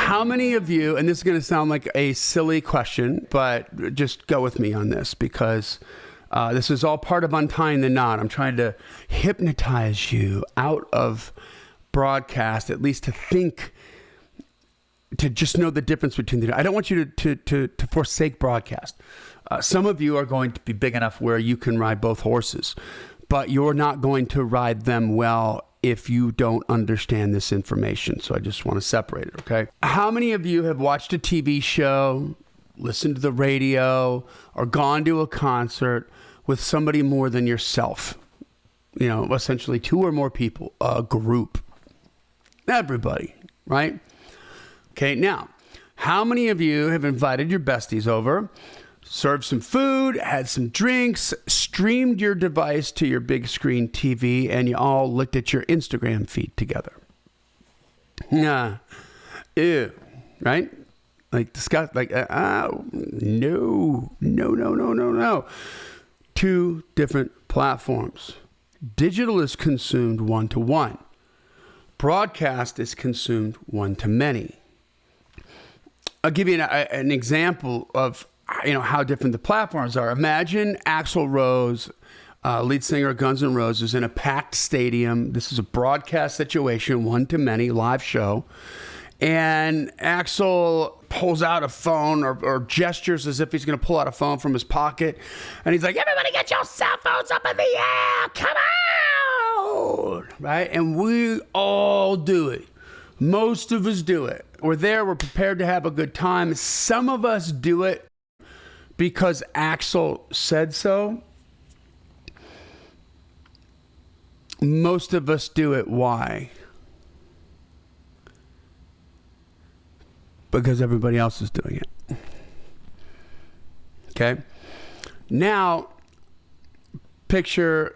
How many of you, and this is going to sound like a silly question, but just go with me on this because this is all part of untying the knot. I'm trying to hypnotize you out of broadcast, at least to think, to just know the difference between the two. I don't want you to forsake broadcast. Some of you are going to be big enough where you can ride both horses, but you're not going to ride them well if you don't understand this information. So I just want to separate it, okay? How many of you have watched a TV show, listened to the radio, or gone to a concert with somebody more than yourself? You know, essentially two or more people, a group. Everybody, right? Okay, now, how many of you have invited your besties over, served some food, had some drinks, streamed your device to your big screen TV, and you all looked at your Instagram feed together? Nah. Ew. Right? Like, disgust, like, no. Two different platforms. Digital is consumed one-to-one. Broadcast is consumed one-to-many. I'll give you an example of how different the platforms are. Imagine Axl Rose, lead singer of Guns N' Roses, in a packed stadium. This is a broadcast situation, one-to-many, live show. And Axl pulls out a phone or gestures as if he's going to pull out a phone from his pocket. And he's like, everybody get your cell phones up in the air. Come on. Right? And we all do it. Most of us do it. We're there. We're prepared to have a good time. Some of us do it because Axl said so. Most of us do it. Why? Because everybody else is doing it. Okay? Now, picture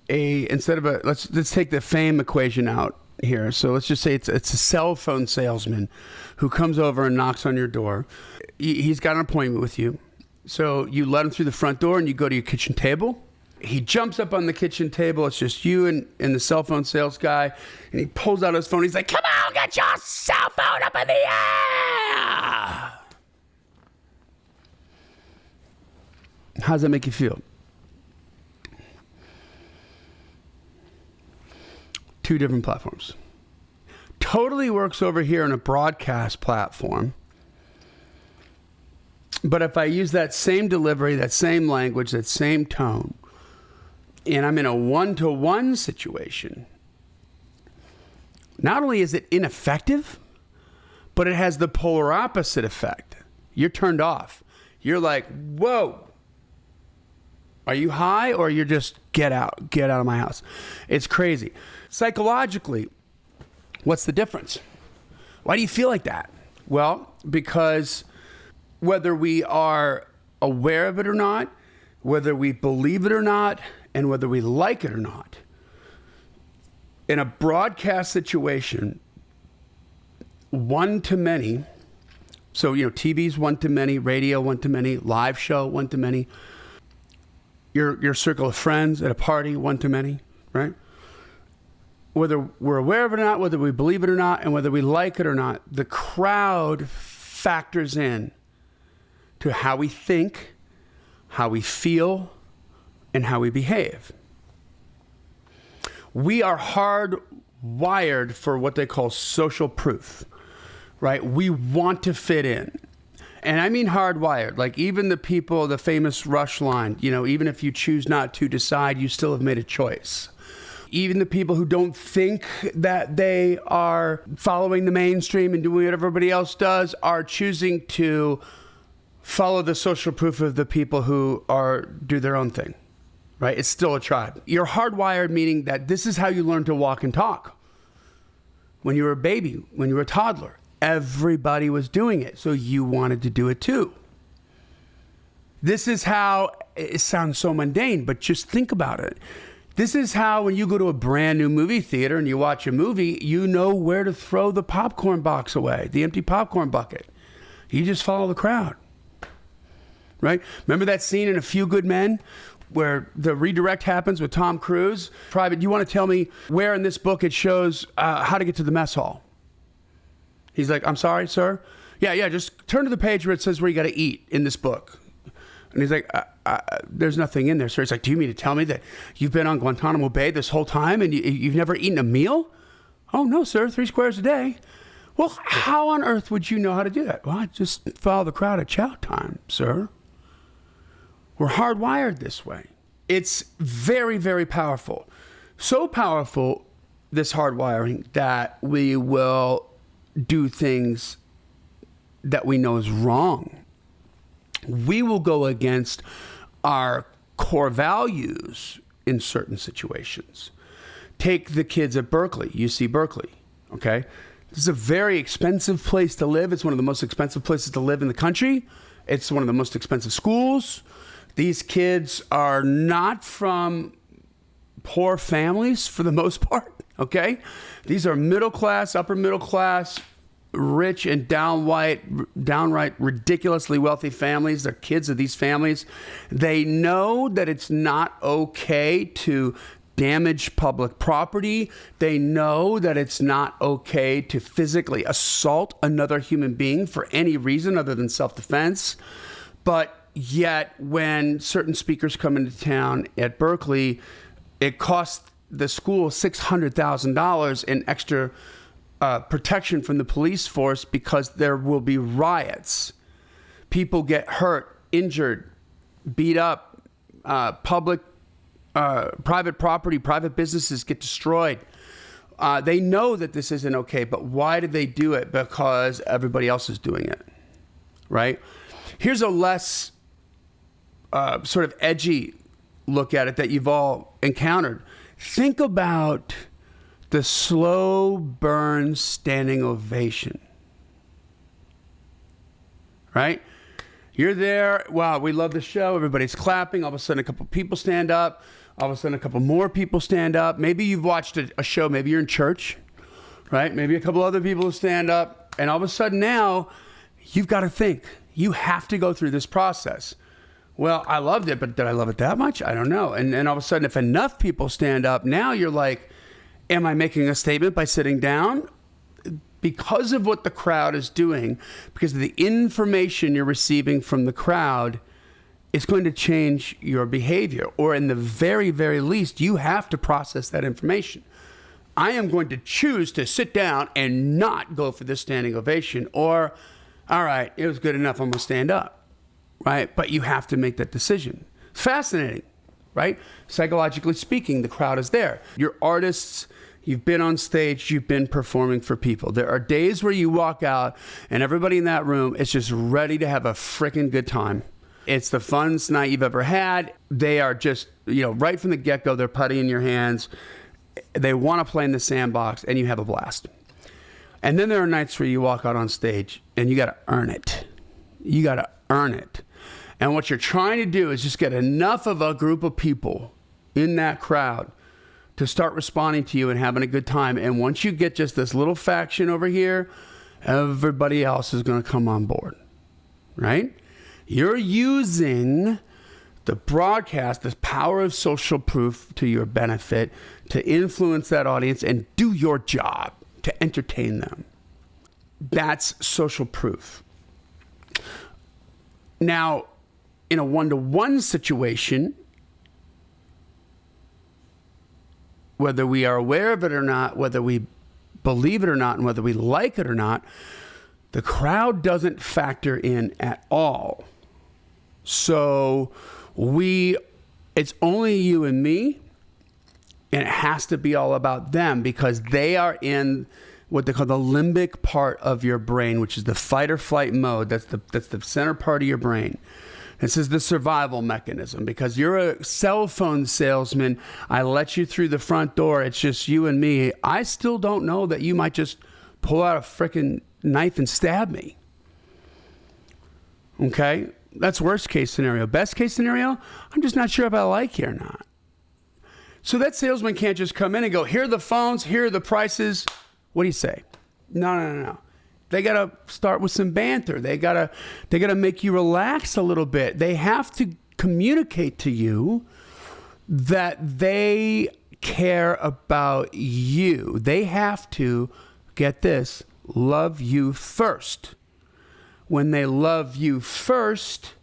instead of let's take the fame equation out here. So let's just say it's a cell phone salesman who comes over and knocks on your door. He's got an appointment with you. So you let him through the front door and you go to your kitchen table. He jumps up on the kitchen table. It's just you and the cell phone sales guy. And he pulls out his phone. He's like, come on, get your cell phone up in the air. How does that make you feel? Two different platforms. Totally works over here on a broadcast platform. But if I use that same delivery, that same language, that same tone, and I'm in a one-to-one situation, not only is it ineffective, but it has the polar opposite effect. You're turned off. You're like, whoa. Are you high or you're just get out of my house? It's crazy. Psychologically, what's the difference? Why do you feel like that? Well, because whether we are aware of it or not, whether we believe it or not, and whether we like it or not, in a broadcast situation, one-to-many, so, TV's one-to-many, radio one-to-many, live show one-to-many, your circle of friends at a party one-to-many, right? Whether we're aware of it or not, whether we believe it or not, and whether we like it or not, the crowd factors in to how we think, how we feel, and how we behave. We are hardwired for what they call social proof, right? We want to fit in. And I mean hardwired, like even the people, the famous Rush line, even if you choose not to decide, you still have made a choice. Even the people who don't think that they are following the mainstream and doing what everybody else does are choosing to follow the social proof of the people who do their own thing, right? It's still a tribe. You're hardwired, meaning that this is how you learn to walk and talk. When you were a baby, when you were a toddler, everybody was doing it, so you wanted to do it too. This is how, it sounds so mundane, but just think about it. This is how when you go to a brand new movie theater and you watch a movie, you know where to throw the popcorn box away, the empty popcorn bucket. You just follow the crowd, right? Remember that scene in A Few Good Men where the redirect happens with Tom Cruise? Private, you want to tell me where in this book it shows how to get to the mess hall? He's like, I'm sorry, sir. Yeah, just turn to the page where it says where you got to eat in this book. And he's like, there's nothing in there, sir. He's like, do you mean to tell me that you've been on Guantanamo Bay this whole time and you've never eaten a meal? Oh, no, sir, 3 squares a day. Well, how on earth would you know how to do that? Well, I just follow the crowd at chow time, sir. We're hardwired this way. It's very, very powerful. So powerful, this hardwiring, that we will do things that we know is wrong. We will go against our core values in certain situations. Take the kids at Berkeley, UC Berkeley, okay? This is a very expensive place to live. It's one of the most expensive places to live in the country. It's one of the most expensive schools. These kids are not from poor families for the most part, okay? These are middle class, upper middle class, rich and downright ridiculously wealthy families. They're kids of these families. They know that it's not okay to damage public property. They know that it's not okay to physically assault another human being for any reason other than self-defense. But yet, when certain speakers come into town at Berkeley, it costs the school $600,000 in extra protection from the police force because there will be riots. People get hurt, injured, beat up, private property, private businesses get destroyed. They know that this isn't okay, but why did they do it? Because everybody else is doing it, right? Here's a less sort of edgy look at it that you've all encountered. Think about the slow burn standing ovation, right? You're there. Wow, we love the show. Everybody's clapping. All of a sudden, a couple people stand up. All of a sudden, a couple more people stand up. Maybe you've watched a show. Maybe you're in church, right? Maybe a couple other people stand up. And all of a sudden now, you've got to think. You have to go through this process. Well, I loved it, but did I love it that much? I don't know. And then all of a sudden, if enough people stand up, now you're like, am I making a statement by sitting down? Because of what the crowd is doing, because of the information you're receiving from the crowd, it's going to change your behavior. Or in the very, very least, you have to process that information. I am going to choose to sit down and not go for this standing ovation. Or, all right, it was good enough, I'm going to stand up, right? But you have to make that decision. Fascinating, right? Psychologically speaking, the crowd is there. You're artists. You've been on stage, you've been performing for people. There are days where you walk out and everybody in that room is just ready to have a freaking good time. It's the funnest night you've ever had. They are just, right from the get-go, they're putty in your hands. They want to play in the sandbox and you have a blast. And then there are nights where you walk out on stage and you got to earn it. You got to earn it. And what you're trying to do is just get enough of a group of people in that crowd to start responding to you and having a good time. And once you get just this little faction over here, everybody else is going to come on board, right? You're using the broadcast, the power of social proof to your benefit, to influence that audience and do your job, to entertain them. That's social proof. Now, in a one-to-one situation, whether we are aware of it or not, whether we believe it or not, and whether we like it or not, the crowd doesn't factor in at all. So it's only you and me, and it has to be all about them because they are in what they call the limbic part of your brain, which is the fight or flight mode. That's the center part of your brain. This is the survival mechanism because you're a cell phone salesman. I let you through the front door. It's just you and me. I still don't know that you might just pull out a freaking knife and stab me. Okay? That's worst case scenario. Best case scenario, I'm just not sure if I like you or not. So that salesman can't just come in and go, here are the phones, here are the prices. What do you say? No. They got to start with some banter. They got to make you relax a little bit. They have to communicate to you that they care about you. They have to, get this, love you first. When they love you first,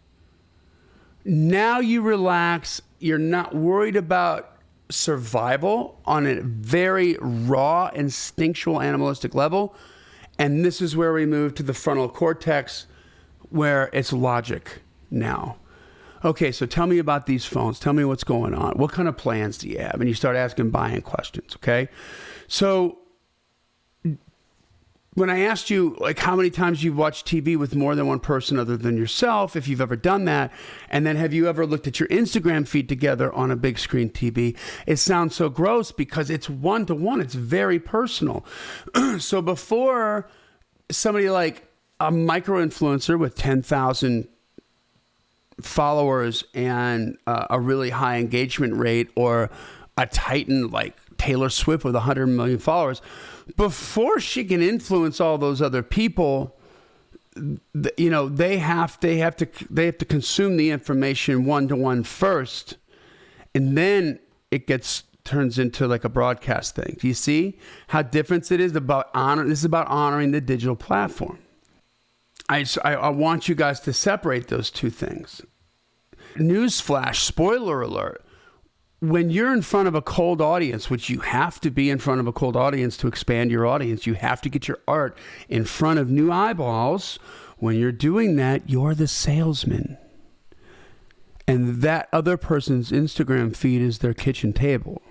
now you relax. You're not worried about survival on a very raw, instinctual, animalistic level. And this is where we move to the frontal cortex, where it's logic now. Okay, so tell me about these phones. Tell me what's going on. What kind of plans do you have? And you start asking buying questions, okay? So when I asked you, like, how many times you've watched TV with more than one person other than yourself, if you've ever done that, and then have you ever looked at your Instagram feed together on a big screen TV, it sounds so gross because it's one-to-one. It's very personal. So before somebody like a micro-influencer with 10,000 followers and a really high engagement rate, or a titan like Taylor Swift with 100 million followers, before she can influence all those other people, you know, they have to consume the information one-to-one first, and then it turns into like a broadcast thing. Do you see how different it is? This is about honoring the digital platform. I want you guys to separate those two things. Newsflash, spoiler alert. When you're in front of a cold audience, which you have to be in front of a cold audience to expand your audience, you have to get your art in front of new eyeballs. When you're doing that, you're the salesman. And that other person's Instagram feed is their kitchen table.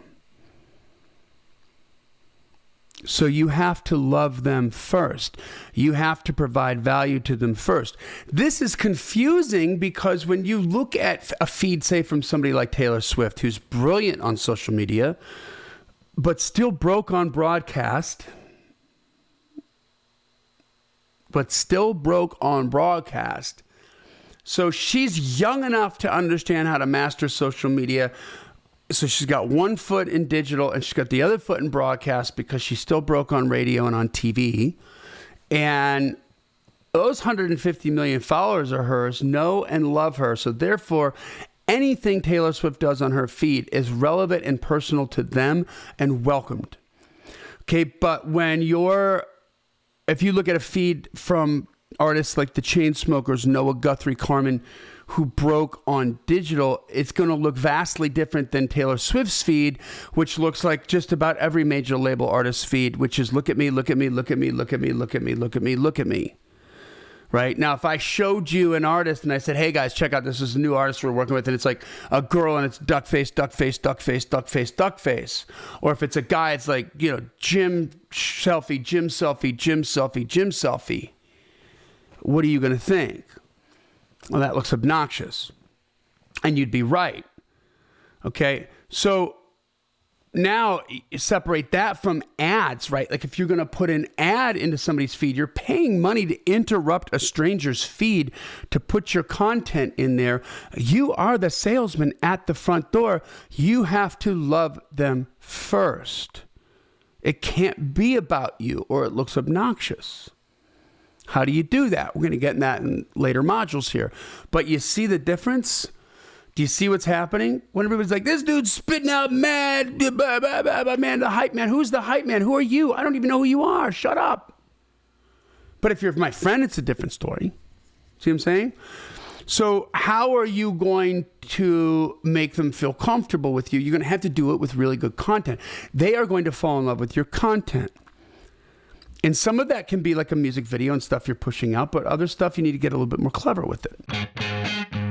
So you have to love them first. You have to provide value to them first. This is confusing because when you look at a feed, say, from somebody like Taylor Swift, who's brilliant on social media, but still broke on broadcast, so she's young enough to understand how to master social media. So she's got one foot in digital and she's got the other foot in broadcast because she's still broke on radio and on TV. And those 150 million followers are hers, know and love her. So therefore, anything Taylor Swift does on her feed is relevant and personal to them and welcomed. Okay, but if you look at a feed from artists like the Chainsmokers, Noah, Guthrie, Carmen, who broke on digital, it's going to look vastly different than Taylor Swift's feed, which looks like just about every major label artist's feed, which is look at me, look at me, look at me, look at me, look at me, look at me, look at me. Right? Now, if I showed you an artist and I said, hey guys, check out, this is a new artist we're working with, and it's like a girl and it's duck face, duck face, duck face, duck face, duck face. Or if it's a guy, it's like, you know, gym selfie, gym selfie, gym selfie, gym selfie. What are you going to think? Well, that looks obnoxious. And you'd be right. Okay? So now you separate that from ads, right? Like if you're going to put an ad into somebody's feed, you're paying money to interrupt a stranger's feed to put your content in there. You are the salesman at the front door. You have to love them first. It can't be about you or it looks obnoxious. How do you do that? We're going to get in that in later modules here. But you see the difference? Do you see what's happening? When everybody's like, this dude's spitting out mad, man, the hype man. Who's the hype man? Who are you? I don't even know who you are. Shut up. But if you're my friend, it's a different story. See what I'm saying? So how are you going to make them feel comfortable with you? You're going to have to do it with really good content. They are going to fall in love with your content. And some of that can be like a music video and stuff you're pushing out, but other stuff you need to get a little bit more clever with it.